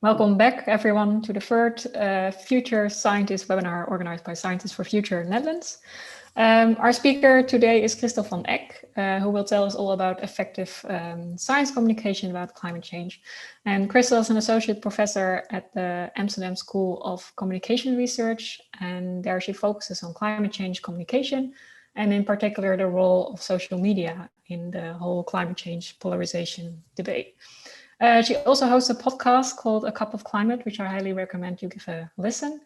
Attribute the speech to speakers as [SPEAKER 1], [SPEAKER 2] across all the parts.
[SPEAKER 1] Welcome back, everyone, to the third Future Scientist webinar organized by Scientists4Future Netherlands. Our speaker today is Christel van Eck, who will tell us all about effective science communication about climate change. And Christel is an associate professor at the Amsterdam School of Communication Research, and there she focuses on climate change communication, and in particular the role of social media in the whole climate change polarization debate. She also hosts a podcast called A Cup of Climate, which I highly recommend you give a listen.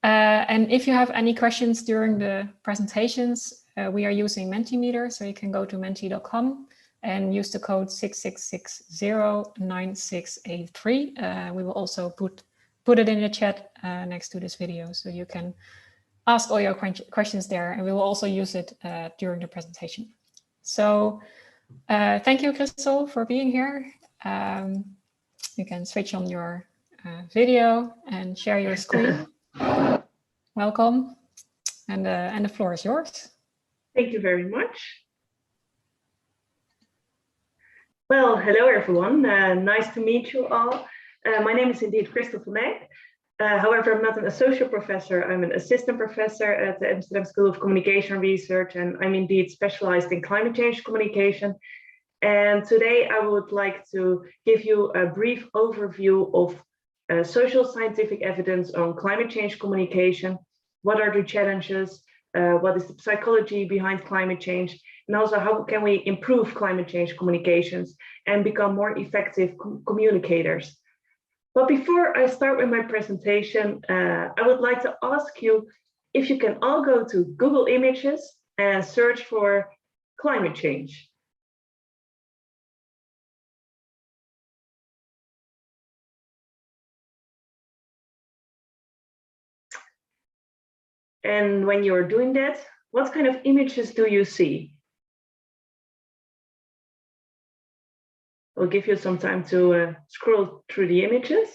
[SPEAKER 1] And if you have any questions during the presentations, we are using Mentimeter, so you can go to menti.com and use the code 66609683. We will also put it in the chat next to this video, so you can ask all your questions there, and we will also use it during the presentation. So thank you, Christel, for being here. You can switch on your video and share your screen. Welcome, and the floor is yours.
[SPEAKER 2] Thank you very much. Well, hello everyone. Nice to meet you all. My name is indeed Christel van Eck. However, I'm not an associate professor. I'm an assistant professor at the Amsterdam School of Communication Research, and I'm indeed specialized in climate change communication. And today I would like to give you a brief overview of social scientific evidence on climate change communication. What are the challenges? What is the psychology behind climate change? And also, how can we improve climate change communications and become more effective communicators? But before I start with my presentation, I would like to ask you if you can all go to Google Images and search for climate change. And when you're doing that, what kind of images do you see? I'll give you some time to scroll through the images.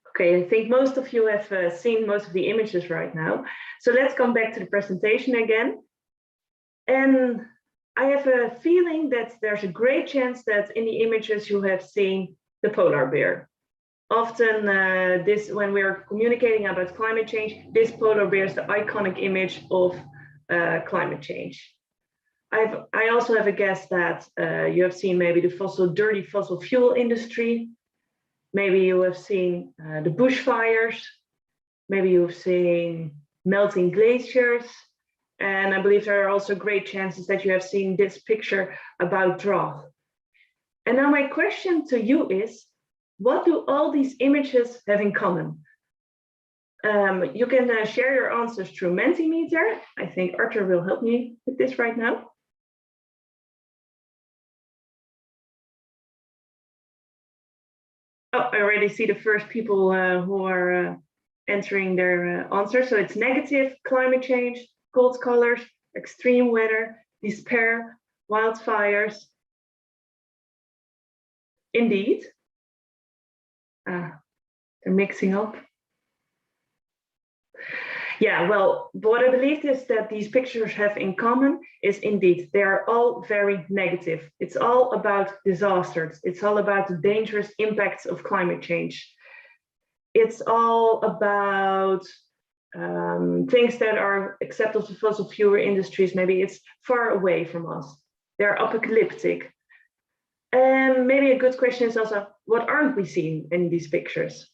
[SPEAKER 2] Okay, I think most of you have seen most of the images right now. So let's come back to the presentation again. And I have a feeling that there's a great chance that in the images you have seen the polar bear. Often when we're communicating about climate change, this polar bear is the iconic image of climate change. I also have a guess that you have seen maybe the dirty fossil fuel industry. Maybe you have seen the bushfires. Maybe you've seen melting glaciers. And I believe there are also great chances that you have seen this picture about drought. And now my question to you is, what do all these images have in common? You can share your answers through Mentimeter. I think Arthur will help me with this right now. Oh, I already see the first people who are entering their answers. So it's negative, climate change, cold colors, extreme weather, despair, wildfires. Indeed. They're mixing up. Yeah, well, what I believe is that these pictures have in common is indeed, they are all very negative. It's all about disasters. It's all about the dangerous impacts of climate change. It's all about things that are acceptable to fossil fuel industries. Maybe it's far away from us. They're apocalyptic. And maybe a good question is also, what aren't we seeing in these pictures?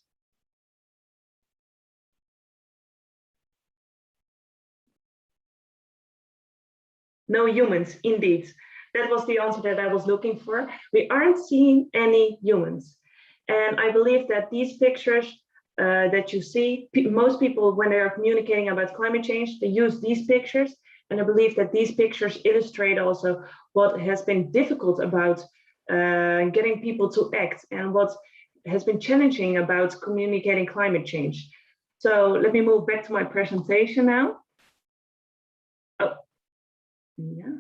[SPEAKER 2] No humans, indeed. That was the answer that I was looking for. We aren't seeing any humans. And I believe that these pictures that you see, most people, when they are communicating about climate change, they use these pictures. And I believe that these pictures illustrate also what has been difficult about getting people to act and what has been challenging about communicating climate change. So let me move back to my presentation now. Oh, yeah.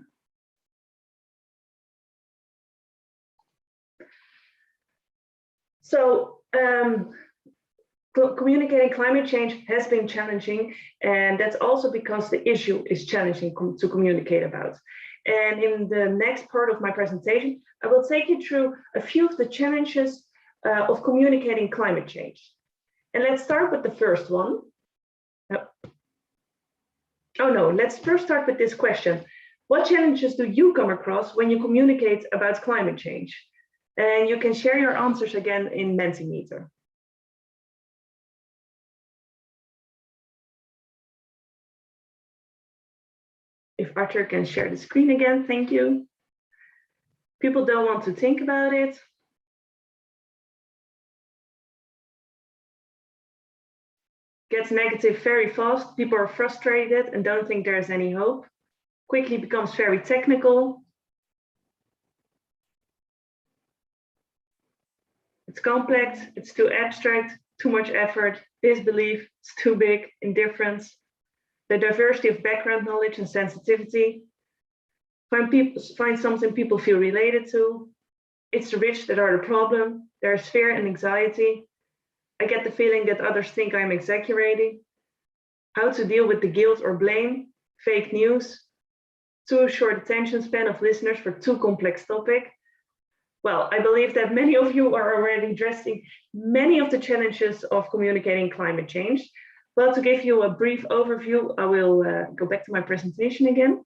[SPEAKER 2] So communicating climate change has been challenging, and that's also because the issue is challenging to communicate about. And in the next part of my presentation, I will take you through a few of the challenges of communicating climate change. And let's start with the first one. Oh no, let's first start with this question. What challenges do you come across when you communicate about climate change? And you can share your answers again in Mentimeter. If Arthur can share the screen again, thank you. People don't want to think about it. Gets negative very fast. People are frustrated and don't think there's any hope. Quickly becomes very technical. It's complex, it's too abstract, too much effort, disbelief, it's too big, indifference. The diversity of background knowledge and sensitivity. Find something people feel related to. It's the rich that are the problem. There's fear and anxiety. I get the feeling that others think I'm exaggerating. How to deal with the guilt or blame. Fake news. Too short attention span of listeners for too complex topic. Well, I believe that many of you are already addressing many of the challenges of communicating climate change. Well, to give you a brief overview, I will go back to my presentation again.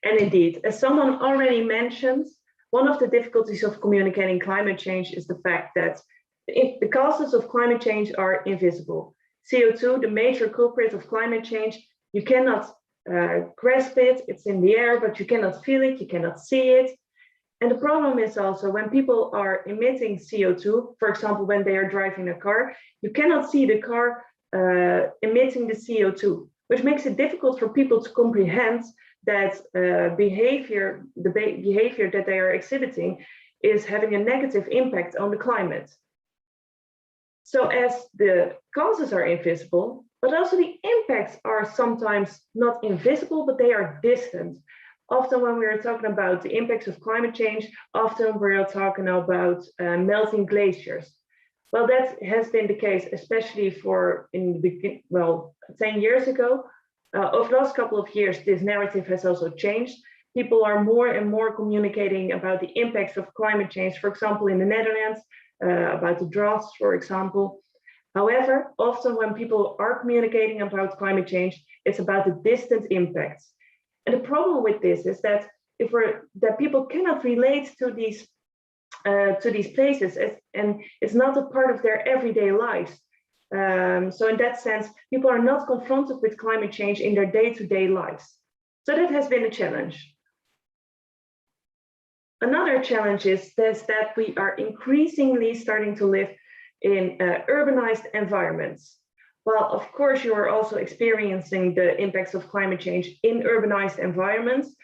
[SPEAKER 2] And indeed, as someone already mentioned, one of the difficulties of communicating climate change is the fact that the causes of climate change are invisible. CO2, the major culprit of climate change, you cannot grasp it, it's in the air, but you cannot feel it, you cannot see it. And the problem is also when people are emitting CO2, for example, when they are driving a car, you cannot see the car emitting the CO2, which makes it difficult for people to comprehend that the behavior that they are exhibiting is having a negative impact on the climate. So as the causes are invisible, but also the impacts are sometimes not invisible, but they are distant. Often when we are talking about the impacts of climate change, often we're talking about melting glaciers. Well, that has been the case, especially for 10 years ago. Over the last couple of years, this narrative has also changed. People are more and more communicating about the impacts of climate change, for example, in the Netherlands, about the droughts, for example. However, often when people are communicating about climate change, it's about the distant impacts. And the problem with this is that people cannot relate to these places, and it's not a part of their everyday lives. So in that sense, people are not confronted with climate change in their day-to-day lives. So that has been a challenge. Another challenge is that we are increasingly starting to live in urbanized environments. Well, of course, you are also experiencing the impacts of climate change in urbanized environments.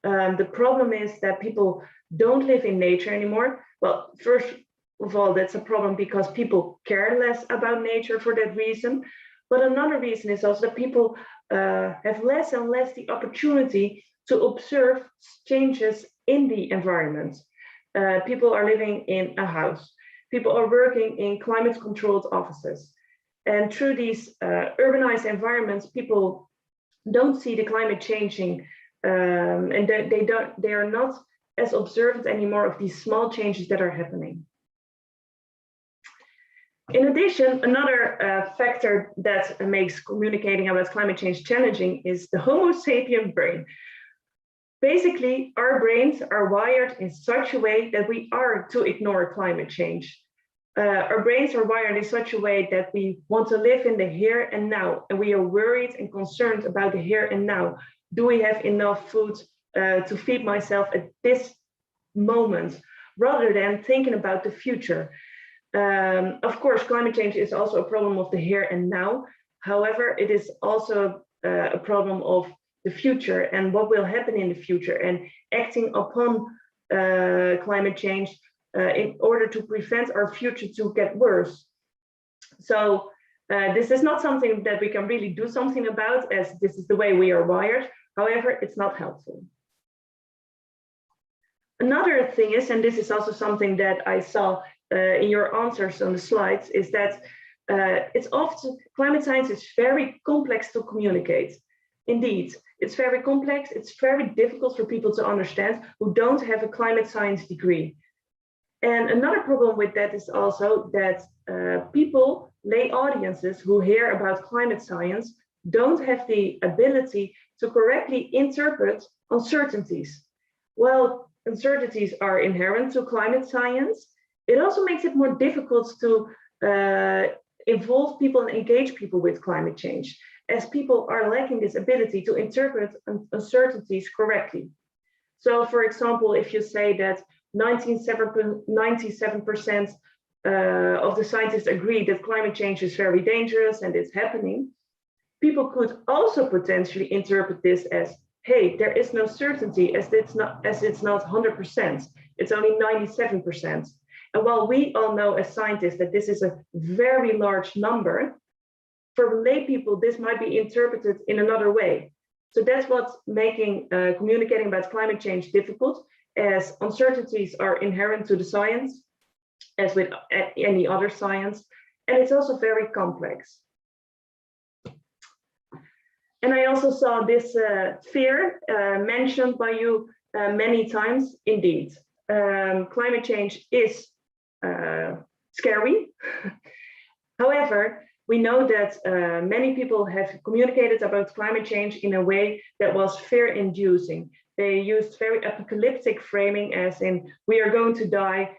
[SPEAKER 2] The problem is that people don't live in nature anymore. Well, first of all, that's a problem because people care less about nature for that reason. But another reason is also that people have less and less the opportunity to observe changes in the environment. People are living in a house. People are working in climate-controlled offices. And through these urbanized environments, people don't see the climate changing, and they are not as observant anymore of these small changes that are happening. In addition, another factor that makes communicating about climate change challenging is the Homo sapien brain. Basically, our brains are wired in such a way that we are to ignore climate change. Our brains are wired in such a way that we want to live in the here and now, and we are worried and concerned about the here and now. Do we have enough food to feed myself at this moment, rather than thinking about the future? Of course, climate change is also a problem of the here and now. However, it is also a problem of the future and what will happen in the future, and acting upon climate change in order to prevent our future to get worse. So this is not something that we can really do something about, as this is the way we are wired. However, it's not helpful. Another thing is, and this is also something that I saw in your answers on the slides, is that it's often, climate science is very complex to communicate. Indeed, it's very complex. It's very difficult for people to understand who don't have a climate science degree. And another problem with that is also that people, lay audiences who hear about climate science don't have the ability to correctly interpret uncertainties. Well, uncertainties are inherent to climate science. It also makes it more difficult to involve people and engage people with climate change, as people are lacking this ability to interpret uncertainties correctly. So, for example, if you say that 97% of the scientists agree that climate change is very dangerous and it's happening, people could also potentially interpret this as, hey, there is no certainty as it's not 100%, it's only 97%. And while we all know as scientists that this is a very large number, for lay people, this might be interpreted in another way. So that's what's making communicating about climate change difficult, as uncertainties are inherent to the science, as with any other science, and it's also very complex. And I also saw this fear mentioned by you many times. Indeed, climate change is scary. However, we know that many people have communicated about climate change in a way that was fear-inducing. They used very apocalyptic framing, as in, we are going to die,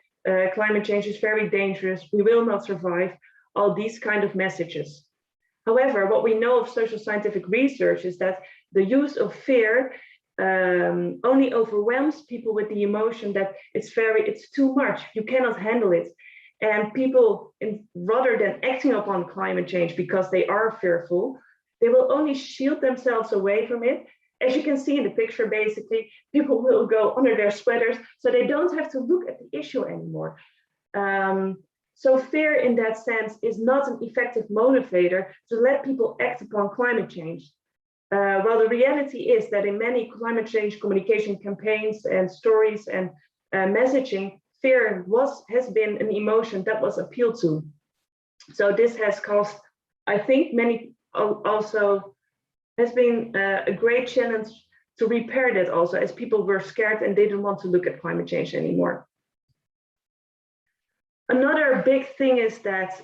[SPEAKER 2] climate change is very dangerous, we will not survive, all these kind of messages. However, what we know of social scientific research is that the use of fear only overwhelms people with the emotion that it's too much, you cannot handle it. And people, rather than acting upon climate change because they are fearful, they will only shield themselves away from it. As you can see in the picture, basically, people will go under their sweaters so they don't have to look at the issue anymore. So fear in that sense is not an effective motivator to let people act upon climate change. Well, the reality is that in many climate change communication campaigns and stories and messaging, fear has been an emotion that was appealed to. So this has caused, I think, many also has been a great challenge to repair that also, as people were scared and they didn't want to look at climate change anymore. Another big thing is that,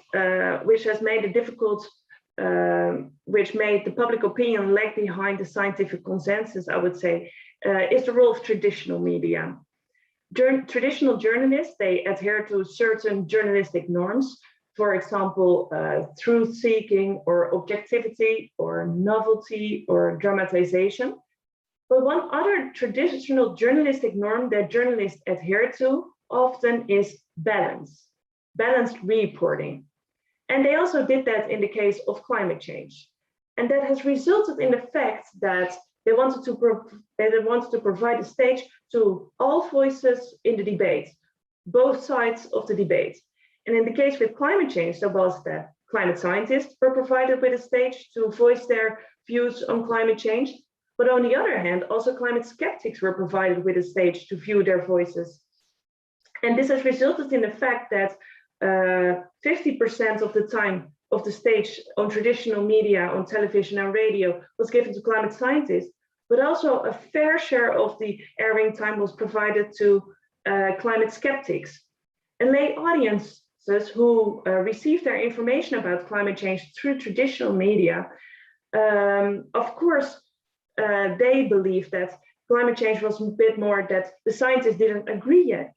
[SPEAKER 2] which has made it difficult, which made the public opinion lag behind the scientific consensus, I would say, is the role of traditional media. Traditional journalists, they adhere to certain journalistic norms, for example, truth-seeking or objectivity or novelty or dramatization. But one other traditional journalistic norm that journalists adhere to often is balanced reporting. And they also did that in the case of climate change. And that has resulted in the fact that they wanted to provide a stage to all voices in the debate, both sides of the debate. And in the case with climate change, there was the climate scientists were provided with a stage to voice their views on climate change. But on the other hand, also climate skeptics were provided with a stage to view their voices. And this has resulted in the fact that 50% of the time of the stage on traditional media, on television and radio, was given to climate scientists, but also a fair share of the airing time was provided to climate skeptics. And lay audiences who receive their information about climate change through traditional media, of course, they believe that climate change was a bit more that the scientists didn't agree yet,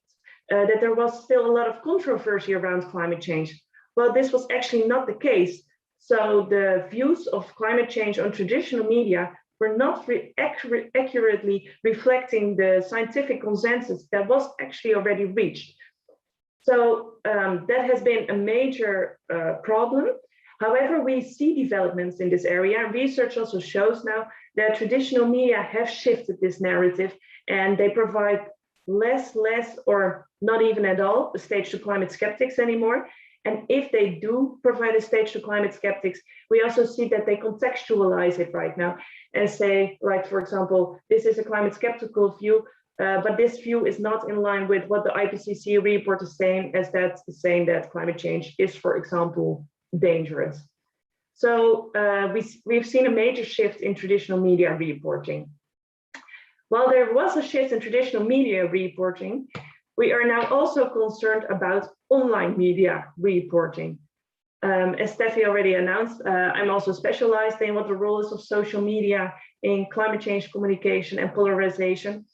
[SPEAKER 2] that there was still a lot of controversy around climate change. Well, this was actually not the case. So the views of climate change on traditional media were not accurately reflecting the scientific consensus that was actually already reached. So that has been a major problem. However, we see developments in this area, and research also shows now that traditional media have shifted this narrative, and they provide less, or not even at all, a stage to climate skeptics anymore. And if they do provide a stage to climate skeptics, we also see that they contextualize it right now and say, like, for example, this is a climate skeptical view, But this view is not in line with what the IPCC report is saying, as that is saying that climate change is, for example, dangerous. So we've seen a major shift in traditional media reporting. While there was a shift in traditional media reporting, we are now also concerned about online media reporting. As Steffi already announced, I'm also specialized in what the role is of social media in climate change communication and polarization.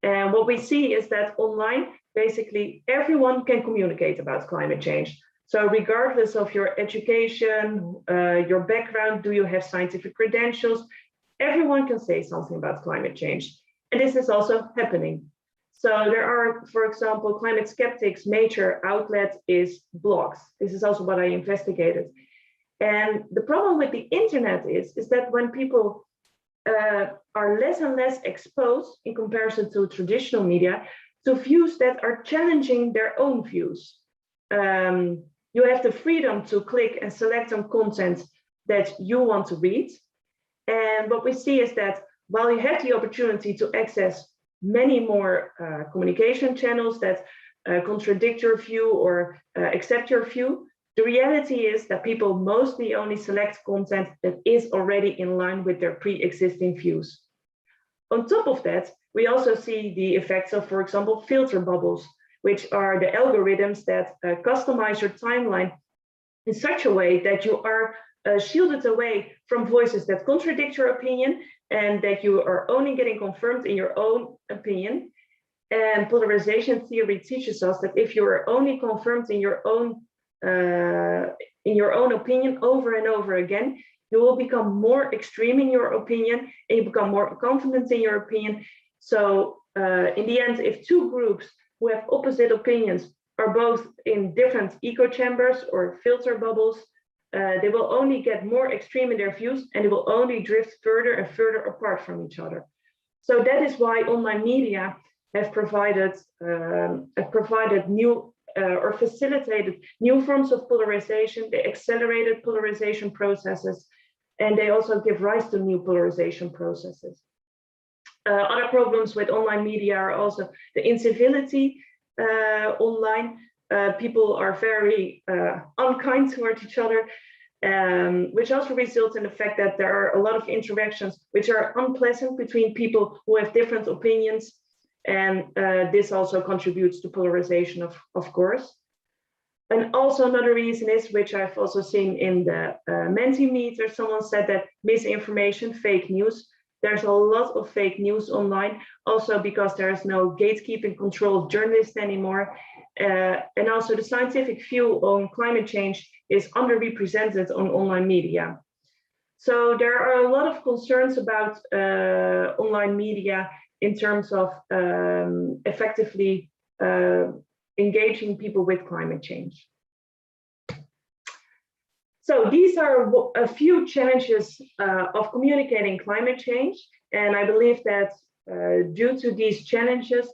[SPEAKER 2] And what we see is that online, basically everyone can communicate about climate change. So regardless of your education, your background, do you have scientific credentials, everyone can say something about climate change. And this is also happening. So there are, for example, climate skeptics' major outlet is blogs. This is also what I investigated. And the problem with the internet is that when people are less and less exposed in comparison to traditional media to views that are challenging their own views. You have the freedom to click and select on content that you want to read. And what we see is that while you have the opportunity to access many more communication channels that contradict your view or accept your view, the reality is that people mostly only select content that is already in line with their pre-existing views. On top of that, we also see the effects of, for example, filter bubbles, which are the algorithms that customize your timeline in such a way that you are shielded away from voices that contradict your opinion and that you are only getting confirmed in your own opinion. And polarization theory teaches us that if you are only confirmed in your own opinion over and over again, you will become more extreme in your opinion and you become more confident in your opinion. So in the end, if two groups who have opposite opinions are both in different echo chambers or filter bubbles, they will only get more extreme in their views and they will only drift further and further apart from each other. So that is why online media have provided new or facilitated new forms of polarization. They accelerated polarization processes, and they also give rise to new polarization processes. Other problems with online media are also the incivility online. People are very unkind toward each other, which also results in the fact that there are a lot of interactions which are unpleasant between people who have different opinions. And this also contributes to polarization, of course. And also another reason is, which I've also seen in the Mentimeter, someone said that misinformation, fake news, there's a lot of fake news online, also because there is no gatekeeping control of journalists anymore. And also the scientific view on climate change is underrepresented on online media. So there are a lot of concerns about online media in terms of effectively engaging people with climate change. So these are a few challenges of communicating climate change. And I believe that due to these challenges,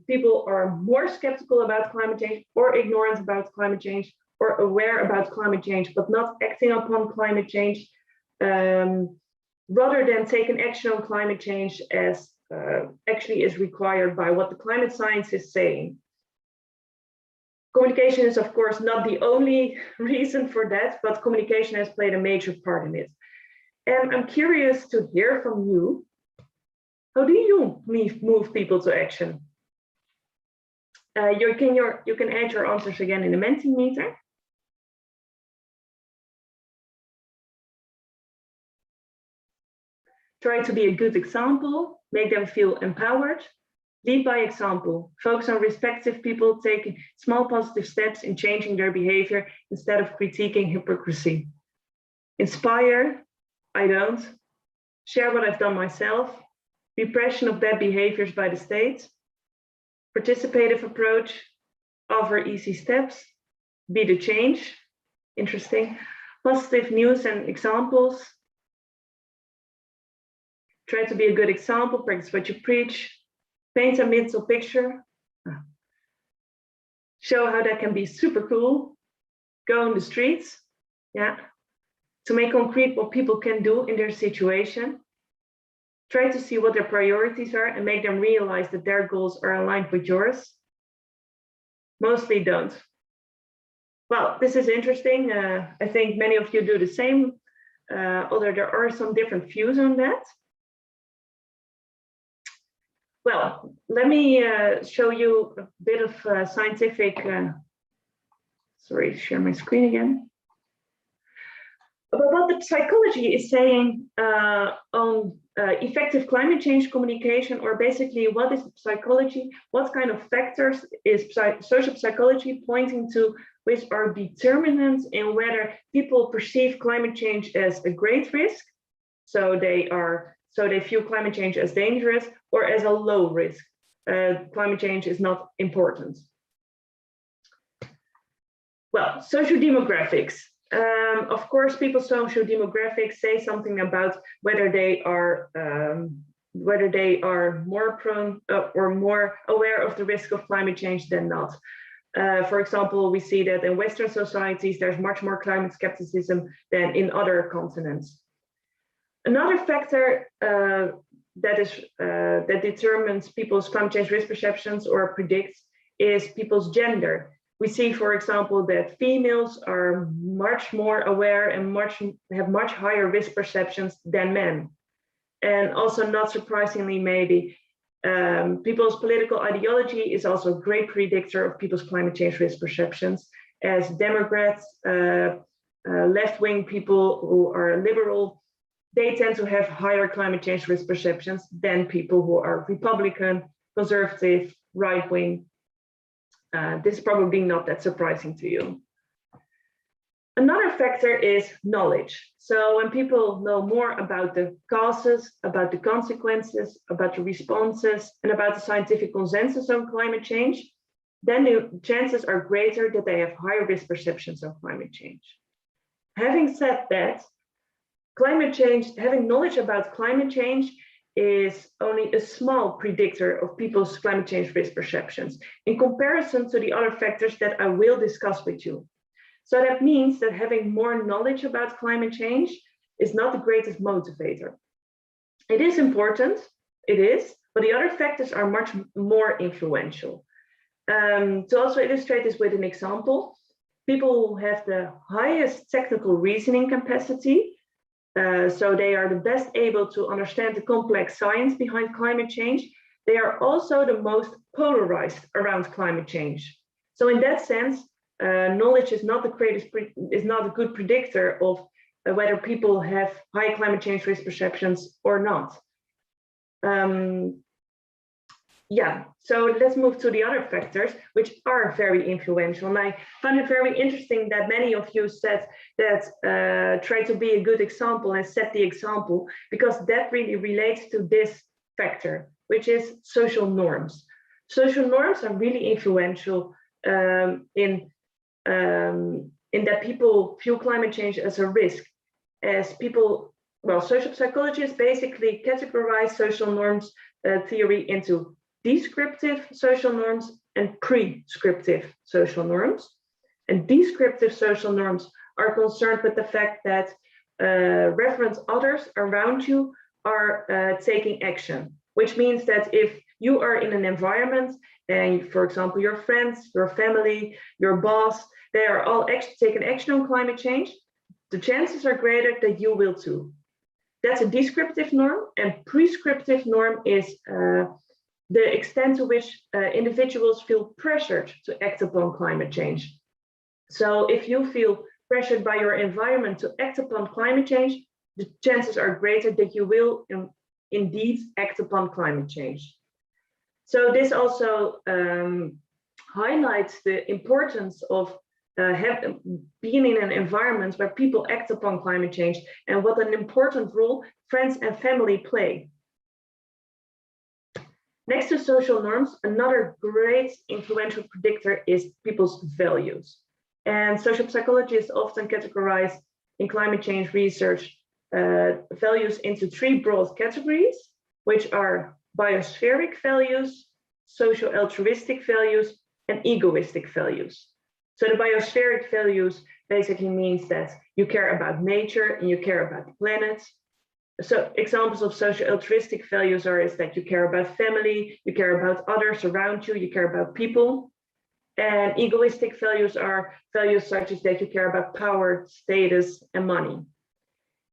[SPEAKER 2] people are more skeptical about climate change or ignorant about climate change or aware about climate change, but not acting upon climate change, rather than taking action on climate change as actually is required by what the climate science is saying. Communication is, of course, not the only reason for that, but communication has played a major part in it. And I'm curious to hear from you. How do you move people to action? You can add your answers again in the Mentimeter. Try to be a good example, make them feel empowered. Lead by example, focus on respective people taking small positive steps in changing their behavior instead of critiquing hypocrisy. Inspire, I don't. Share what I've done myself. Repression of bad behaviors by the state. Participative approach, offer easy steps. Be the change, interesting. Positive news and examples. Try to be a good example, practice what you preach. Paint a mental picture. Show how that can be super cool. Go on the streets, yeah, to make concrete what people can do in their situation. try to see what their priorities are and make them realize that their goals are aligned with yours? Mostly don't. Well, this is interesting. I think many of you do the same, although there are some different views on that. Well, let me show you a bit of scientific, sorry, share my screen again. About what the psychology is saying on effective climate change communication, or basically what is psychology, what kind of factors is social psychology pointing to, which are determinants in whether people perceive climate change as a great risk, so they view climate change as dangerous, or as a low risk. Climate change is not important. Well, social-demographics. Of course, people's social demographics say something about whether they are more prone or more aware of the risk of climate change than not. For example, we see that in Western societies, there's much more climate skepticism than in other continents. Another factor that determines people's climate change risk perceptions or predicts is people's gender. We see, for example, that females are much more aware and have much higher risk perceptions than men. And also, not surprisingly, maybe, people's political ideology is also a great predictor of people's climate change risk perceptions, as Democrats, left-wing people who are liberal, they tend to have higher climate change risk perceptions than people who are Republican, conservative, right-wing. This is probably not that surprising to you. Another factor is knowledge. So when people know more about the causes, about the consequences, about the responses, and about the scientific consensus on climate change, then the chances are greater that they have higher risk perceptions of climate change. Having said that, climate change, having knowledge about climate change is only a small predictor of people's climate change risk perceptions in comparison to the other factors that I will discuss with you. So that means that having more knowledge about climate change is not the greatest motivator. It is important, it is, but the other factors are much more influential. To also illustrate this with an example, people who have the highest technical reasoning capacity, so they are the best able to understand the complex science behind climate change. They are also the most polarized around climate change. So in that sense, knowledge is not a good predictor of whether people have high climate change risk perceptions or not. Yeah, so let's move to the other factors, which are very influential. And I find it very interesting that many of you said that try to be a good example and set the example, because that really relates to this factor, which is social norms. Social norms are really influential in that people view climate change as a risk. As people, well, social psychologists basically categorize social norms theory into descriptive social norms and prescriptive social norms. And descriptive social norms are concerned with the fact that reference others around you are taking action, which means that if you are in an environment and, for example, your friends, your family, your boss, they are all taking action on climate change, the chances are greater that you will too. That's a descriptive norm, and prescriptive norm is the extent to which individuals feel pressured to act upon climate change. So if you feel pressured by your environment to act upon climate change, the chances are greater that you will indeed act upon climate change. So this also highlights the importance of being in an environment where people act upon climate change and what an important role friends and family play. Next to social norms, another great influential predictor is people's values. And social psychologists often categorize in climate change research values into three broad categories, which are biospheric values, social altruistic values, and egoistic values. So the biospheric values basically means that you care about nature and you care about the planet. So examples of social altruistic values is that you care about family, you care about others around you, you care about people. And egoistic values are values such as that you care about power, status, and money.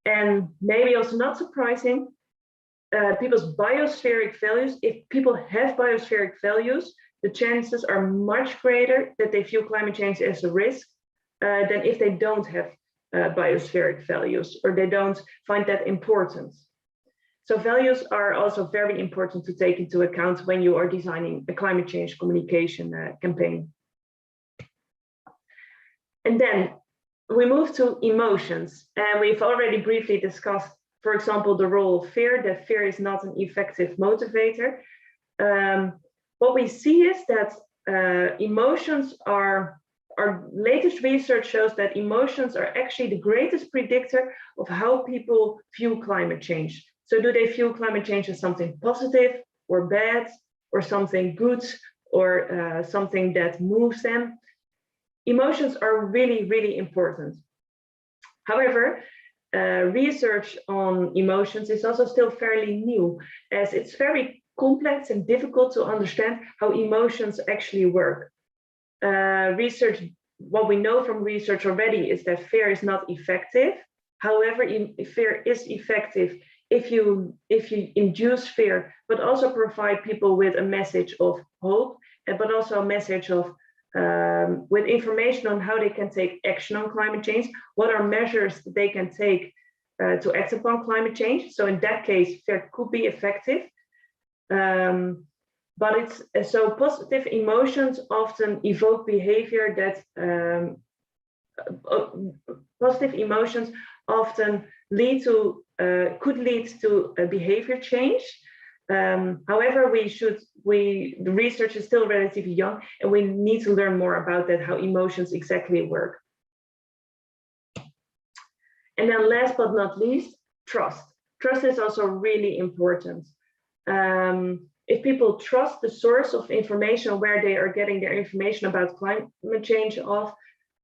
[SPEAKER 2] And maybe also not surprising, people's biospheric values, if people have biospheric values, the chances are much greater that they view climate change as a risk than if they don't have biospheric values, or they don't find that important. So values are also very important to take into account when you are designing a climate change communication campaign. And then we move to emotions, and we've already briefly discussed, for example, the role of fear, that fear is not an effective motivator. What we see is that emotions are, our latest research shows that emotions are actually the greatest predictor of how people view climate change. So do they view climate change as something positive or bad, or something good, or something that moves them? Emotions are really, really important. However, research on emotions is also still fairly new, as it's very complex and difficult to understand how emotions actually work. What we know from research already is that fear is not effective. However, fear is effective if you induce fear, but also provide people with a message of hope, but also a message of with information on how they can take action on climate change, what are measures that they can take to act upon climate change. So in that case, fear could be effective. But it's so positive emotions often evoke behavior that positive emotions often could lead to a behavior change. However, the research is still relatively young, and we need to learn more about that, how emotions exactly work. And then last but not least, trust. Trust is also really important. If people trust the source of information where they are getting their information about climate change off,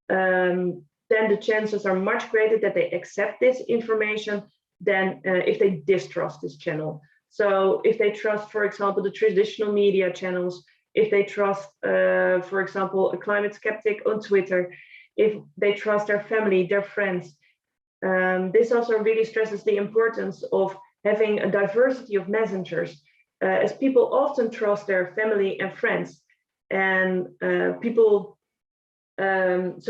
[SPEAKER 2] then the chances are much greater that they accept this information than if they distrust this channel. So if they trust, for example, the traditional media channels, if they trust, for example, a climate skeptic on Twitter, if they trust their family, their friends, this also really stresses the importance of having a diversity of messengers, as people often trust their family and friends. And so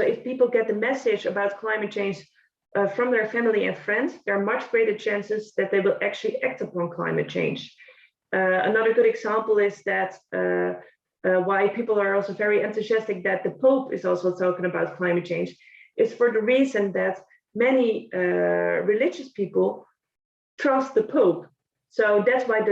[SPEAKER 2] if people get the message about climate change from their family and friends, there are much greater chances that they will actually act upon climate change. Another good example is that why people are also very enthusiastic that the Pope is also talking about climate change is for the reason that many religious people trust the Pope. So that's why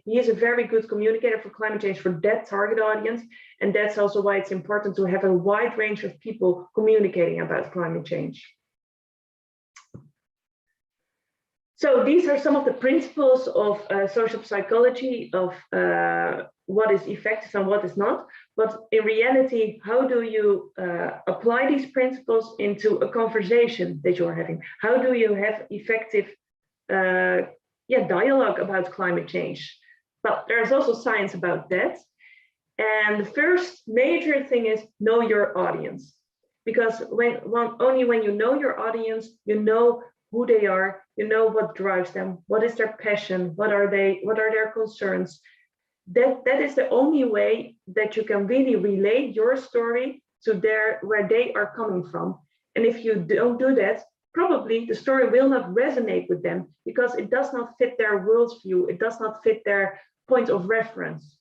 [SPEAKER 2] he is a very good communicator for climate change for that target audience, and that's also why it's important to have a wide range of people communicating about climate change. So these are some of the principles of social psychology, of what is effective and what is not. But in reality, how do you apply these principles into a conversation that you're having? How do you have effective dialogue about climate change? Well, there's also science about that. And the first major thing is know your audience. Because only when you know your audience, you know who they are, you know what drives them, what is their passion, what are their concerns. That is the only way that you can really relate your story to where they are coming from. And if you don't do that, probably the story will not resonate with them because it does not fit their worldview, it does not fit their point of reference.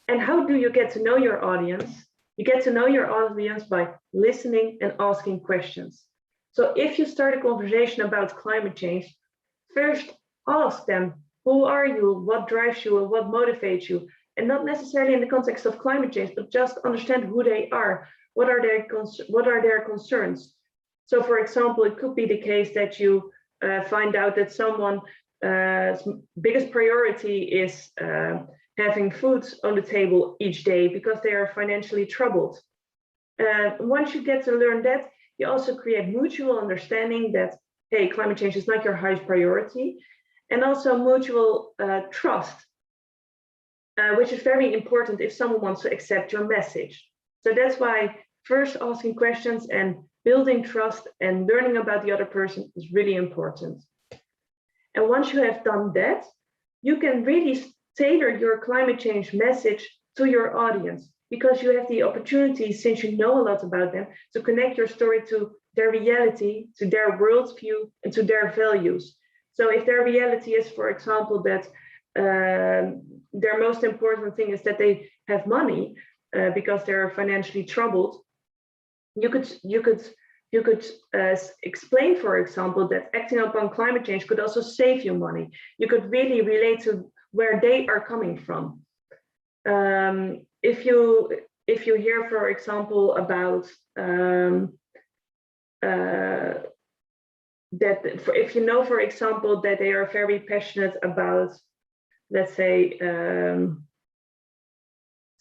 [SPEAKER 2] And how do you get to know your audience? You get to know your audience by listening and asking questions. So if you start a conversation about climate change, first ask them, who are you, what drives you, what motivates you? And not necessarily in the context of climate change, but just understand who they are, what are their concerns. So for example, it could be the case that you find out that someone's biggest priority is having food on the table each day because they are financially troubled. Once you get to learn that, you also create mutual understanding that hey, climate change is not your highest priority. And also mutual trust, which is very important if someone wants to accept your message. So that's why first asking questions and building trust and learning about the other person is really important. And once you have done that, you can really tailor your climate change message to your audience, because you have the opportunity, since you know a lot about them, to connect your story to their reality, to their worldview, and to their values. So if their reality is, for example, that their most important thing is that they have money because they're financially troubled, you could explain, for example, that acting upon climate change could also save you money. You could really relate to where they are coming from. If you hear, for example, about if you know, for example, that they are very passionate about, let's say,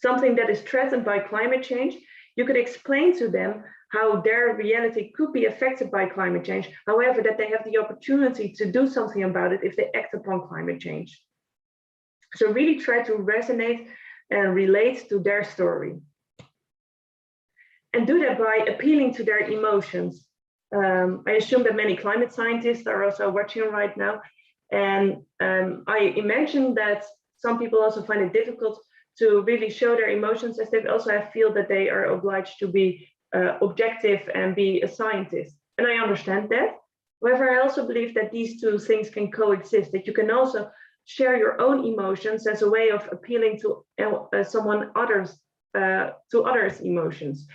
[SPEAKER 2] something that is threatened by climate change, you could explain to them how their reality could be affected by climate change, however, that they have the opportunity to do something about it if they act upon climate change. So really try to resonate and relate to their story. And do that by appealing to their emotions. I assume that many climate scientists are also watching right now. And I imagine that some people also find it difficult to really show their emotions, as they also feel that they are obliged to be objective and be a scientist. And I understand that. However, I also believe that these two things can coexist, that you can also share your own emotions as a way of appealing to others' emotions.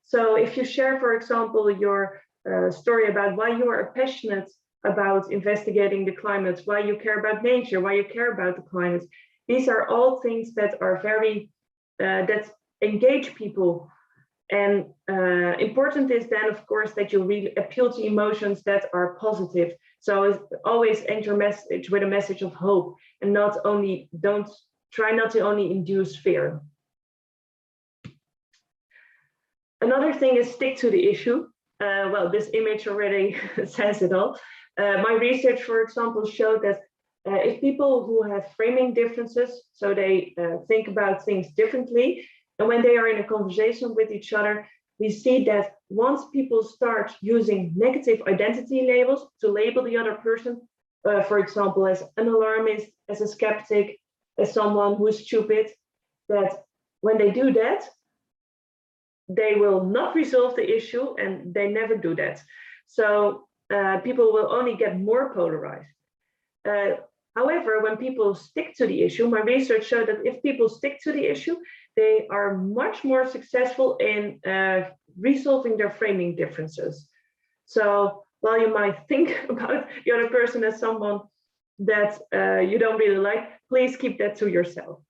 [SPEAKER 2] So if you share, for example, your story about why you are passionate about investigating the climate, why you care about nature, why you care about the climate, these are all things that are very, that engage people. And important is then, of course, that you really appeal to emotions that are positive. So always end your message with a message of hope, and not only, try not to only induce fear. Another thing is stick to the issue. Well, this image already says it all. My research, for example, showed that if people who have framing differences, so they think about things differently, and when they are in a conversation with each other, we see that once people start using negative identity labels to label the other person, for example, as an alarmist, as a skeptic, as someone who is stupid, that when they do that, they will not resolve the issue, and they never do that. So people will only get more polarized. However, when people stick to the issue, my research showed that if people stick to the issue, they are much more successful in resolving their framing differences. So while you might think about the other person as someone that you don't really like, please keep that to yourself.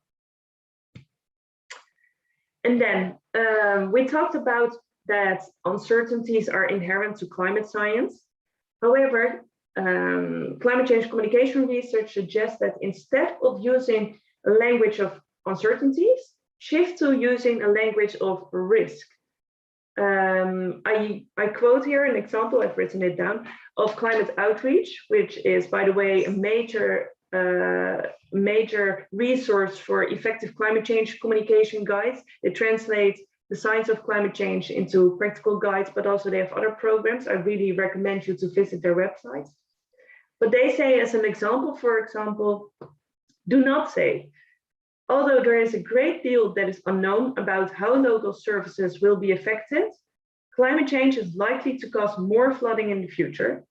[SPEAKER 2] And then we talked about that uncertainties are inherent to climate science. However, climate change communication research suggests that instead of using a language of uncertainties, shift to using a language of risk. I quote here an example, I've written it down, of climate outreach, which is, by the way, a major resource for effective climate change communication guides. They translate the science of climate change into practical guides, but also they have other programs. I really recommend you to visit their website. But they say, as an example, for example, do not say, although there is a great deal that is unknown about how local services will be affected, climate change is likely to cause more flooding in the future.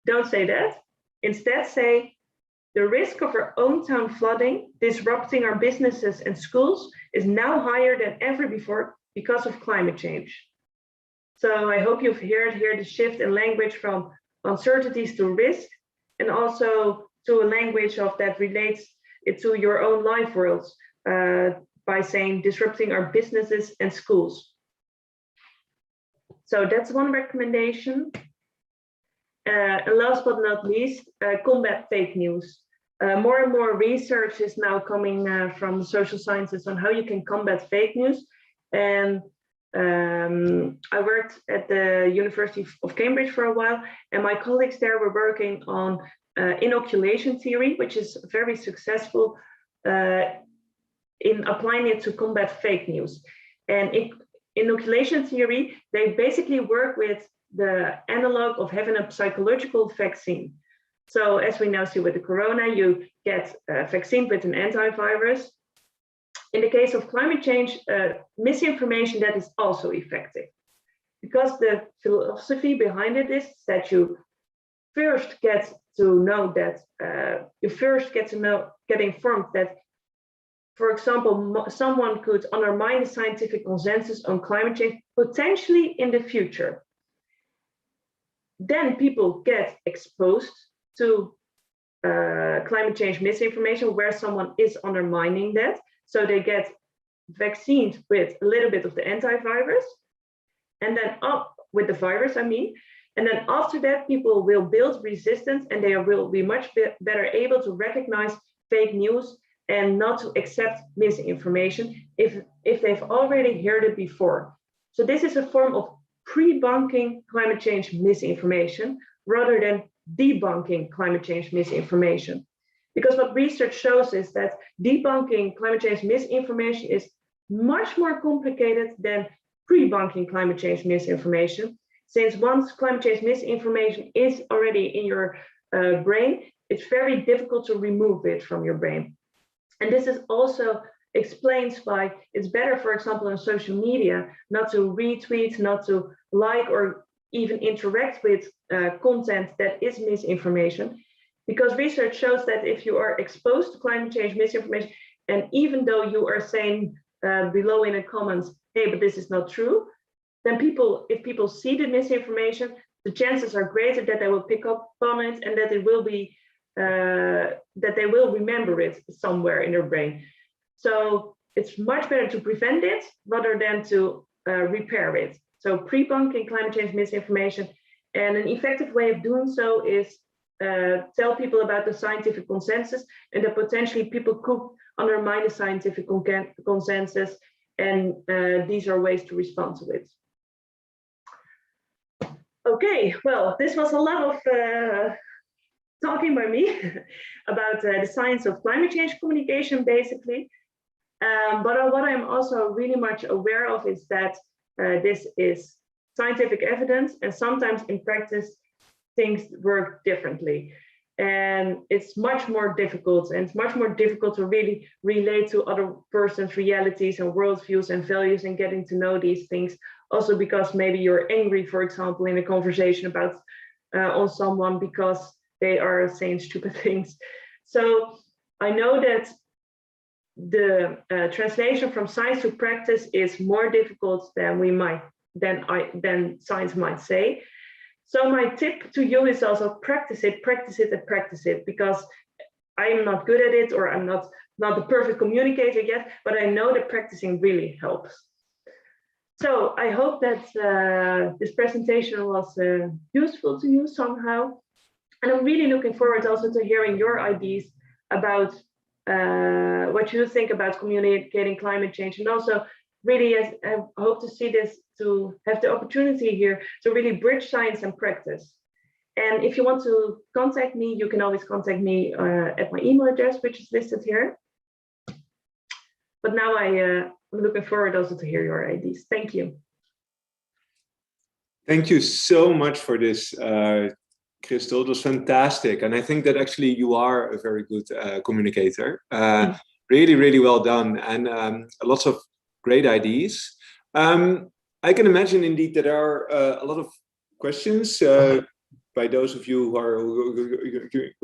[SPEAKER 2] Don't say that. Instead say, the risk of our own town flooding, disrupting our businesses and schools, is now higher than ever before because of climate change. So I hope you've heard here the shift in language from uncertainties to risk, and also to a language of that relates it to your own life worlds by saying disrupting our businesses and schools. So that's one recommendation. And last but not least, combat fake news. More and more research is now coming from the social sciences on how you can combat fake news. And I worked at the University of Cambridge for a while, and my colleagues there were working on inoculation theory, which is very successful in applying it to combat fake news. And inoculation theory, they basically work with the analog of having a psychological vaccine. So as we now see with the corona, you get a vaccine with an antivirus. In the case of climate change, misinformation, that is also effective. Because the philosophy behind it is that you first get to know that, get informed that, for example, someone could undermine the scientific consensus on climate change potentially in the future. Then people get exposed to climate change misinformation where someone is undermining that. So they get vaccines with a little bit of the antivirus, and then with the virus, I mean. And then after that, people will build resistance, and they will be much better able to recognize fake news and not to accept misinformation if they've already heard it before. So this is a form of pre-bunking climate change misinformation rather than debunking climate change misinformation. Because what research shows is that debunking climate change misinformation is much more complicated than pre-bunking climate change misinformation. Since once climate change misinformation is already in your brain, it's very difficult to remove it from your brain. And this is also explains why it's better, for example, on social media, not to retweet, not to like, or even interact with content that is misinformation. Because research shows that if you are exposed to climate change misinformation, and even though you are saying below in the comments, hey, but this is not true, then if people see the misinformation, the chances are greater that they will pick up on it and that it will be, that they will remember it somewhere in their brain. So it's much better to prevent it rather than to repair it. So pre-bunking climate change misinformation, and an effective way of doing so is tell people about the scientific consensus and that potentially people could undermine the scientific consensus, and these are ways to respond to it. Okay, well, this was a lot of talking by me about the science of climate change communication, basically. But what I'm also really much aware of is that this is scientific evidence, and sometimes in practice, things work differently. And it's much more difficult, and it's much more difficult to really relate to other person's realities and worldviews and values and getting to know these things. Also because maybe you're angry, for example, in a conversation about on someone because they are saying stupid things. So I know that the translation from science to practice is more difficult than science might say. So my tip to you is also practice it, and practice it, because I am not good at it, or I'm not the perfect communicator yet, but I know that practicing really helps. So I hope that this presentation was useful to you somehow. And I'm really looking forward also to hearing your ideas about what you think about communicating climate change. And also really, I hope to see this, to have the opportunity here to really bridge science and practice. And if you want to contact me, you can always contact me at my email address, which is listed here. But now I'm looking forward also to hear your ideas. Thank you.
[SPEAKER 3] Thank you so much for this, Christel. It was fantastic. And I think that actually you are a very good communicator. Really, really well done. And lots of great ideas. I can imagine indeed that there are a lot of questions by those of you who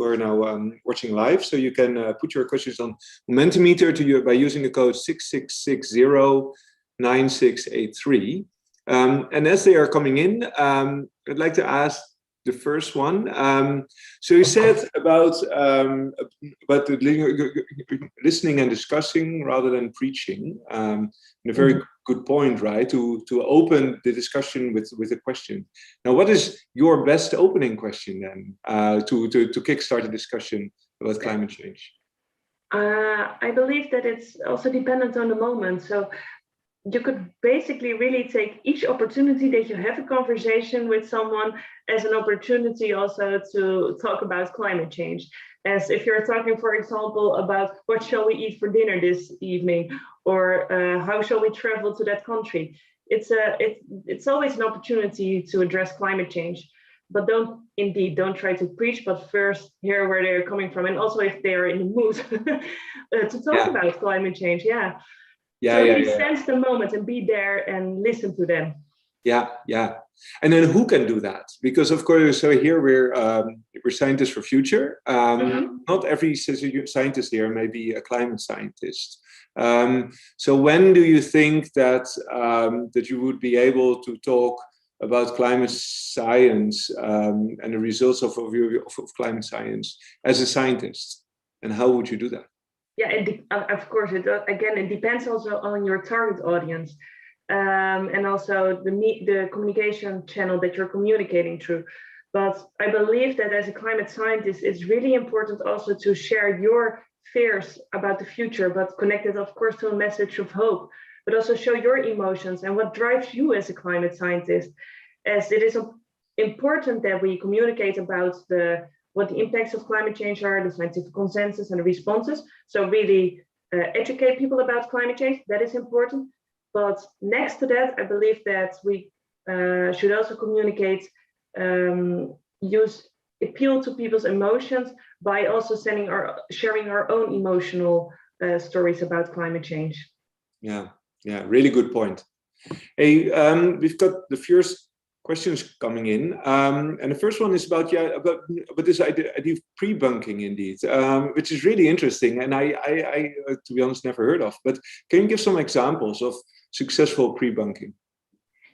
[SPEAKER 3] are now watching live. So you can put your questions on Momentometer by using the code 66609683. And as they are coming in, I'd like to ask the first one. So you said about listening and discussing rather than preaching. And a very good point, right? To open the discussion with a question. Now, what is your best opening question then to kickstart a discussion about climate change?
[SPEAKER 2] I believe that it's also dependent on the moment. So you could basically really take each opportunity that you have a conversation with someone as an opportunity also to talk about climate change. As if you're talking, for example, about what shall we eat for dinner this evening, or how shall we travel to that country. It's always an opportunity to address climate change, but don't try to preach, but first hear where they're coming from, and also if they're in the mood to talk about climate change. Sense the moment and be there and listen to them.
[SPEAKER 3] And then who can do that? Because of course, so here we're Scientists for Future. Not every scientist here may be a climate scientist. So when do you think that that you would be able to talk about climate science and the results of climate science as a scientist? And how would you do that?
[SPEAKER 2] Of course, it depends also on your target audience. And also the communication channel that you're communicating through. But I believe that as a climate scientist, it's really important also to share your fears about the future, but connected, of course, to a message of hope, but also show your emotions and what drives you as a climate scientist. As it is important that we communicate about what the impacts of climate change are, the scientific consensus and the responses. So really educate people about climate change, that is important. But next to that, I believe that we should also communicate, appeal to people's emotions by also sharing our own emotional stories about climate change.
[SPEAKER 3] Yeah, really good point. Hey, we've got the first questions coming in, and the first one is about this idea of pre-bunking, indeed, which is really interesting, and I to be honest never heard of. But can you give some examples of successful pre-bunking?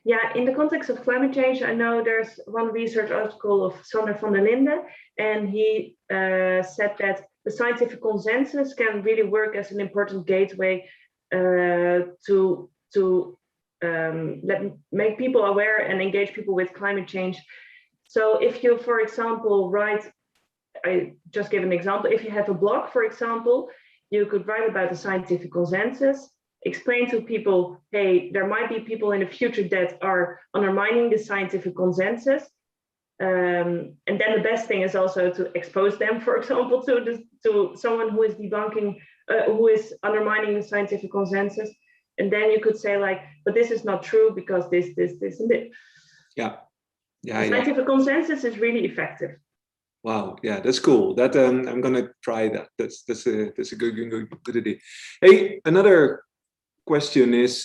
[SPEAKER 2] Yeah, in the context of climate change, I know there's one research article of Sander van der Linde, and he said that the scientific consensus can really work as an important gateway to make people aware and engage people with climate change. So if you, for example, I just give an example, if you have a blog, for example, you could write about the scientific consensus, explain to people, hey, there might be people in the future that are undermining the scientific consensus. And then the best thing is also to expose them, for example, to someone who is debunking, who is undermining the scientific consensus. And then you could say like, but this is not true because this, and this. Scientific consensus is really effective.
[SPEAKER 3] Wow, yeah, that's cool. That I'm gonna try that. That's a good idea. Hey, another question is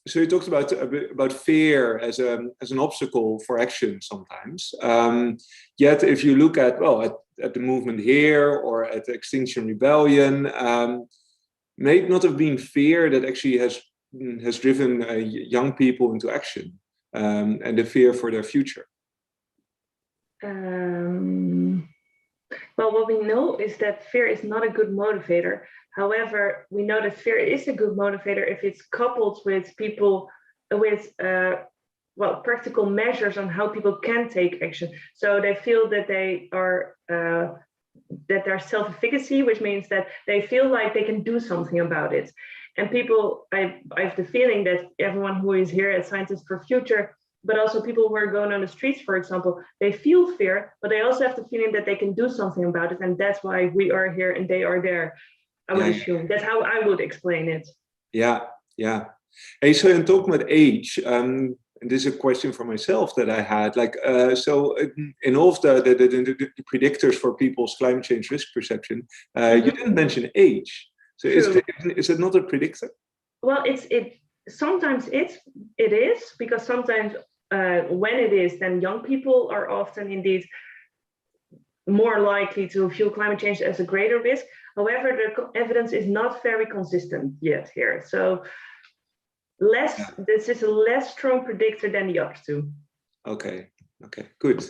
[SPEAKER 3] so you talked about fear as an obstacle for action sometimes. Yet if you look at the movement here or at the Extinction Rebellion, may not have been fear that actually has driven young people into action, and the fear for their future.
[SPEAKER 2] Well, what we know is that fear is not a good motivator. However, we know that fear is a good motivator if it's coupled with people with practical measures on how people can take action. So they feel that they are that their self-efficacy, which means that they feel like they can do something about it. And people, I have the feeling that everyone who is here at Scientists for Future, but also people who are going on the streets, for example, they feel fear, but they also have the feeling that they can do something about it. And that's why we are here and they are there. I would assume that's how I would explain it. Yeah.
[SPEAKER 3] Hey, so in talking about age, and this is a question for myself that I had, like, so in all of the predictors for people's climate change risk perception, you didn't mention age. So is it not a predictor?
[SPEAKER 2] Well, sometimes it is, because sometimes when it is, then young people are often indeed more likely to view climate change as a greater risk. However, the evidence is not very consistent yet here. So this is a less strong predictor than the other two. Okay,
[SPEAKER 3] good.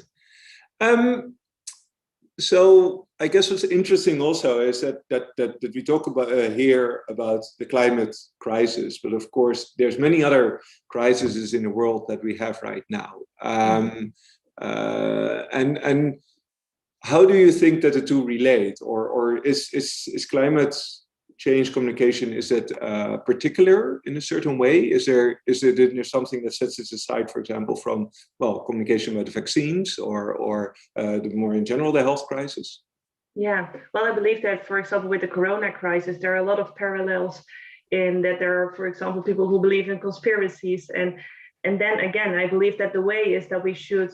[SPEAKER 3] So I guess what's interesting also is that we talk about here about the climate crisis, but of course there's many other crises in the world that we have right now. And how do you think that the two relate, or is climate change communication, is it particular in a certain way? Is there something that sets it aside, for example, from, well, communication about the vaccines or the more in general, the health crisis?
[SPEAKER 2] Yeah, well, I believe that, for example, with the corona crisis, there are a lot of parallels in that there are, for example, people who believe in conspiracies. And then again, I believe that the way is that we should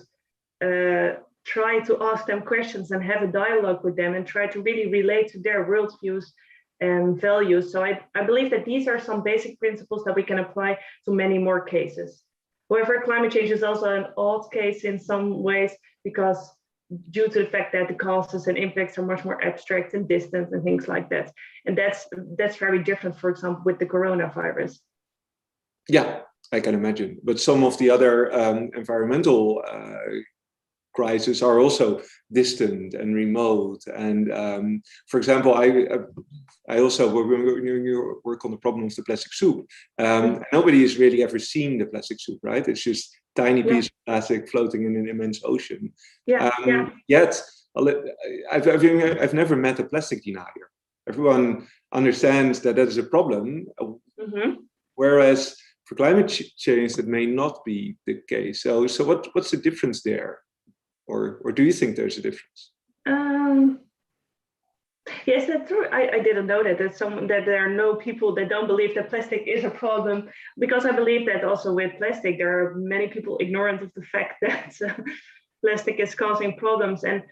[SPEAKER 2] try to ask them questions and have a dialogue with them and try to really relate to their worldviews and values. So I believe that these are some basic principles that we can apply to many more cases. However, climate change is also an odd case in some ways, because due to the fact that the causes and impacts are much more abstract and distant and things like that. And that's very different, for example, with the coronavirus.
[SPEAKER 3] Yeah, I can imagine. But some of the other environmental crises are also distant and remote. And for example, I also work on the problem of the plastic soup. Nobody has really ever seen the plastic soup, right? It's just tiny piece of plastic floating in an immense ocean. Yet, I've never met a plastic denier. Everyone understands that is a problem, whereas for climate change that may not be the case. So what's the difference there, or do you think there's a difference?
[SPEAKER 2] Yes, that's true. I didn't know that there are no people that don't believe that plastic is a problem, because I believe that also with plastic there are many people ignorant of the fact that plastic is causing problems. And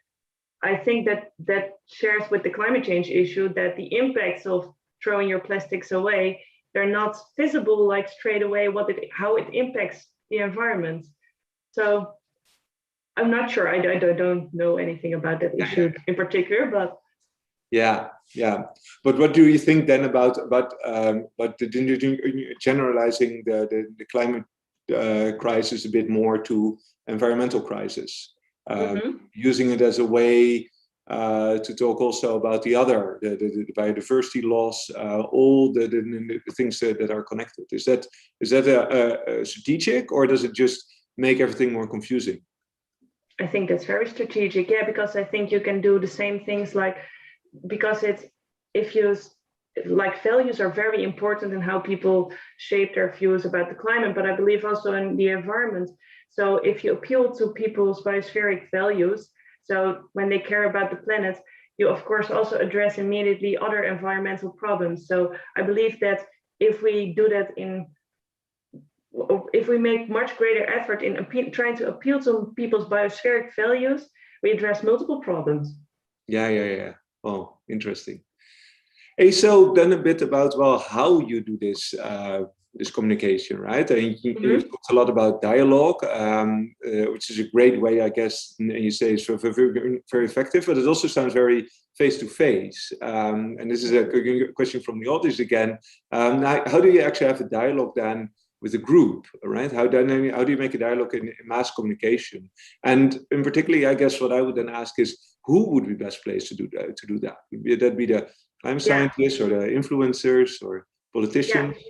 [SPEAKER 2] I think that shares with the climate change issue that the impacts of throwing your plastics away, they're not visible like straight away how it impacts the environment. So I'm not sure. I don't know anything about that issue in particular, but
[SPEAKER 3] yeah. But what do you think then about generalizing the climate crisis a bit more to environmental crisis, using it as a way to talk also about the biodiversity loss, all the things that are connected? Is that a strategic, or does it just make everything more confusing?
[SPEAKER 2] I think that's very strategic, yeah, because I think you can do the same things because values are very important in how people shape their views about the climate, but I believe also in the environment. So if you appeal to people's biospheric values, so when they care about the planet, you of course also address immediately other environmental problems. So I believe that if we do that if we make much greater effort in trying to appeal to people's biospheric values, we address multiple problems.
[SPEAKER 3] Yeah. Oh, interesting. Hey, so then a bit about, well, how you do this communication, right? And you've talked a lot about dialogue, which is a great way, I guess, and you say it's very, very effective, but it also sounds very face-to-face. And this is a question from the audience again. How do you actually have a dialogue then with a group, right? How do you make a dialogue in mass communication? And in particular, I guess what I would then ask is, who would be best placed to do that? Would that be the climate scientists or the influencers or politicians?
[SPEAKER 2] Yeah.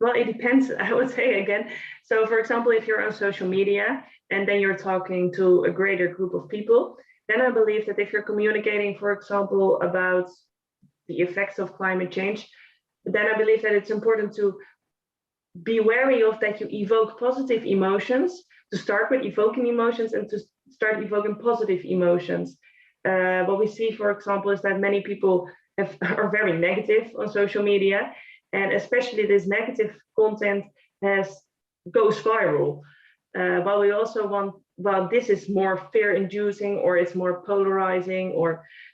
[SPEAKER 2] Well, it depends, I would say again. So for example, if you're on social media and then you're talking to a greater group of people, then I believe that if you're communicating, for example, about the effects of climate change, then I believe that it's important to be wary of that you evoke positive emotions, to start with evoking emotions and to start evoking positive emotions. What we see, for example, is that many people are very negative on social media, and especially this negative content goes viral. While we also want, well, this is more fear-inducing or it's more polarizing,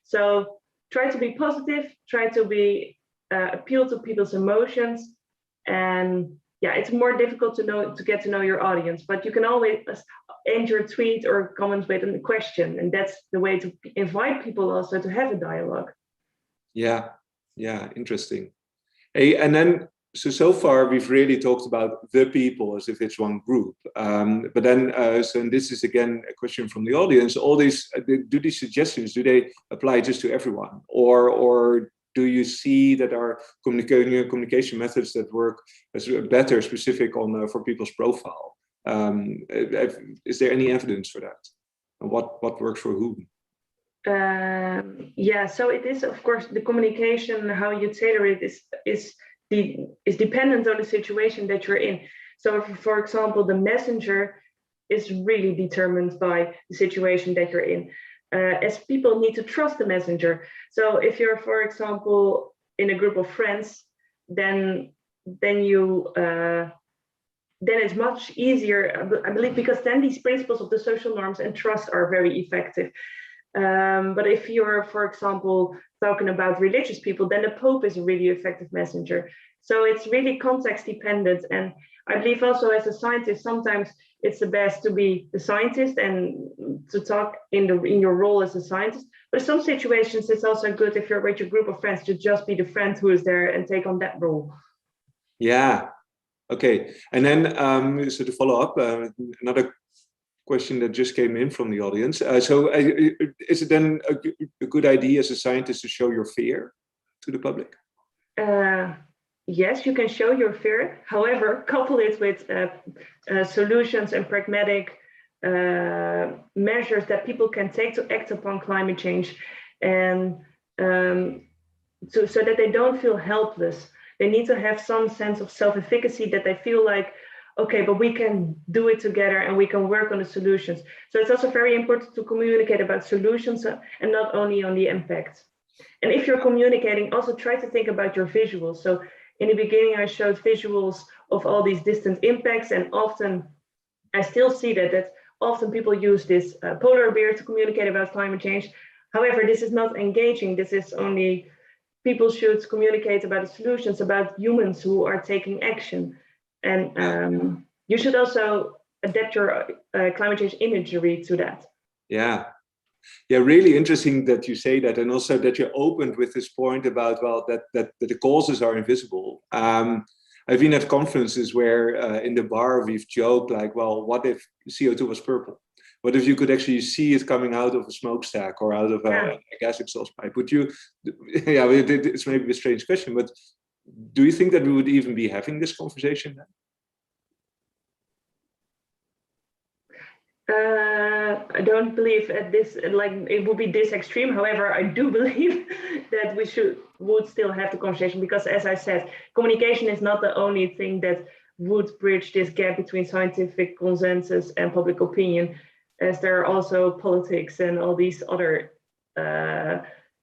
[SPEAKER 2] so try to be positive, try to appeal to people's emotions, and yeah, it's more difficult to get to know your audience, but you can always end your tweet or comment with a question, and that's the way to invite people also to have a dialogue.
[SPEAKER 3] Yeah, interesting. Hey, and then so far we've really talked about the people as if it's one group, but then and this is again a question from the audience. All these suggestions, do they apply just to everyone, or do you see that our communication methods that work as better specific for people's profile? Is there any evidence for that? And what works for whom?
[SPEAKER 2] Yeah, so it is, of course, the communication, how you tailor it is dependent on the situation that you're in. So, for example, the messenger is really determined by the situation that you're in, as people need to trust the messenger. So, if you're, for example, in a group of friends, then it's much easier, I believe, because then these principles of the social norms and trust are very effective. But if you're, for example, talking about religious people, then the Pope is a really effective messenger. So it's really context dependent. And I believe also as a scientist, sometimes it's the best to be the scientist and to talk in your role as a scientist. But in some situations, it's also good if you're with your group of friends to just be the friend who is there and take on that role.
[SPEAKER 3] Yeah. Okay. And then, so to follow up, another question that just came in from the audience. So is it then a good idea as a scientist to show your fear to the public?
[SPEAKER 2] Yes, you can show your fear. However, couple it with solutions and pragmatic measures that people can take to act upon climate change, and so that they don't feel helpless. They need to have some sense of self-efficacy, that they feel like, okay, but we can do it together and we can work on the solutions. So it's also very important to communicate about solutions and not only on the impact. And if you're communicating, also try to think about your visuals. So in the beginning, I showed visuals of all these distant impacts, and often I still see that often people use this polar bear to communicate about climate change. However, this is not engaging. This is only, people should communicate about the solutions, about humans who are taking action. And you should also adapt your climate change imagery to that.
[SPEAKER 3] Yeah. Yeah, really interesting that you say that, and also that you opened with this point about, well, that the causes are invisible. I've been at conferences where in the bar we've joked like, well, what if CO2 was purple? What if you could actually see it coming out of a smokestack or out of a gas exhaust pipe? Would you? Yeah, it's maybe a strange question, but do you think that we would even be having this conversation then?
[SPEAKER 2] I don't believe at this, like, it would be this extreme. However, I do believe that we would still have the conversation, because, as I said, communication is not the only thing that would bridge this gap between scientific consensus and public opinion, as there are also politics and all these other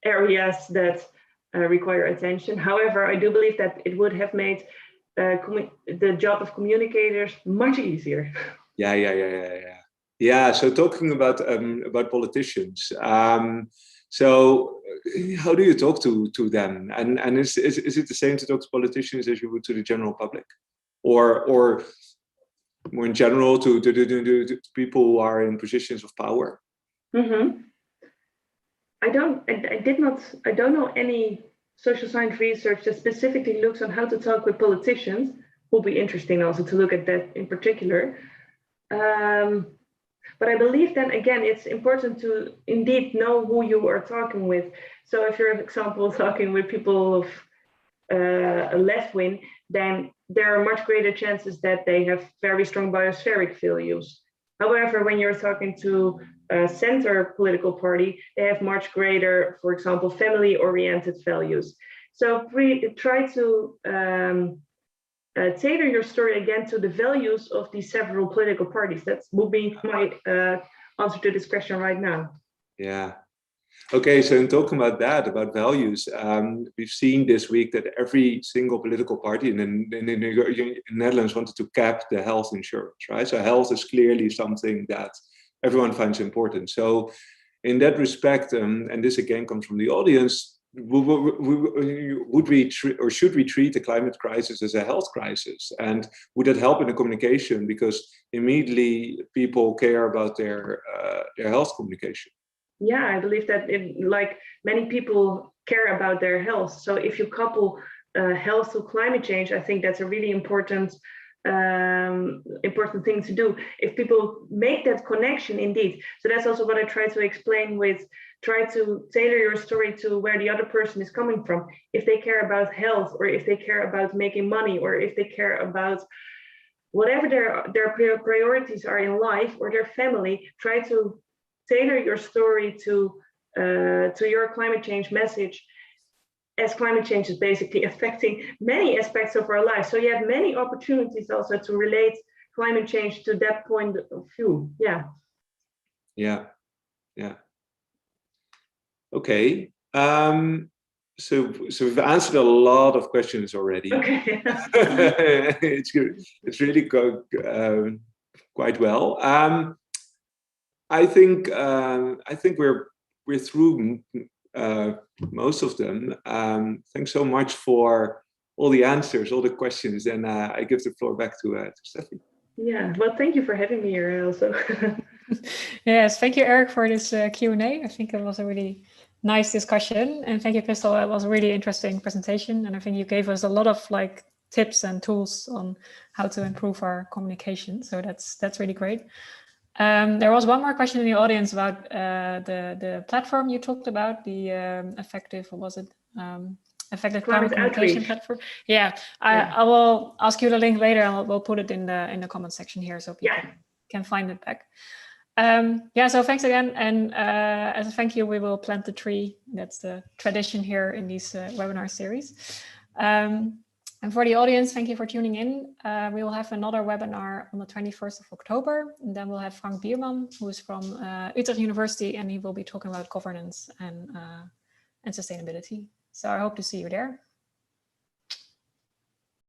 [SPEAKER 2] areas that require attention. However, I do believe that it would have made the job of communicators much easier.
[SPEAKER 3] Yeah, so talking about politicians, so how do you talk to them? And is it the same to talk to politicians as you would to the general public, or more in general to people who are in positions of power?
[SPEAKER 2] Mm-hmm. I don't know any social science research that specifically looks on how to talk with politicians. Will be interesting also to look at that in particular. But I believe then again, it's important to indeed know who you are talking with. So if you're, for example, talking with people of a left wing, then there are much greater chances that they have very strong biospheric values. However, when you're talking to a center political party, they have much greater, for example, family-oriented values. So try to tailor your story again to the values of these several political parties. That would be my answer to this question right now.
[SPEAKER 3] Yeah. Okay, so in talking about that, about values, we've seen this week that every single political party in the Netherlands wanted to cap the health insurance, right? So health is clearly something that everyone finds important. So in that respect, and this again comes from the audience, would we or should we treat the climate crisis as a health crisis? And would that help in the communication? Because immediately people care about their health communication.
[SPEAKER 2] Yeah, I believe that like many people care about their health. So if you couple health to climate change, I think that's a really important thing to do. If people make that connection, indeed. So that's also what I try to explain with, try to tailor your story to where the other person is coming from. If they care about health, or if they care about making money, or if they care about whatever their priorities are in life, or their family, try to tailor your story to to your climate change message, as climate change is basically affecting many aspects of our life. So you have many opportunities also to relate climate change to that point of view. Yeah.
[SPEAKER 3] Yeah. Yeah. Okay. So we've answered a lot of questions already.
[SPEAKER 2] Okay.
[SPEAKER 3] It's good. It's really quite well. I think we're through most of them. Thanks so much for all the answers, all the questions, and I give the floor back to Steffi.
[SPEAKER 2] Yeah, well, thank you for having me here also.
[SPEAKER 1] Yes, thank you, Eric, for this Q&A. I think it was a really nice discussion, and thank you, Christel. It was a really interesting presentation, and I think you gave us a lot of tips and tools on how to improve our communication. So that's really great. There was one more question in the audience about the platform you talked about, the effective, what was it? Effective climate communication platform. Yeah, I will ask you the link later, and we'll put it in the comment section here so people can find it back. Yeah, so thanks again, and as a thank you, we will plant the tree. That's the tradition here in these webinar series. And for the audience, thank you for tuning in. We will have another webinar on the 21st of October, and then we'll have Frank Bierman, who is from Utrecht University, and he will be talking about governance and sustainability. So I hope to see you there.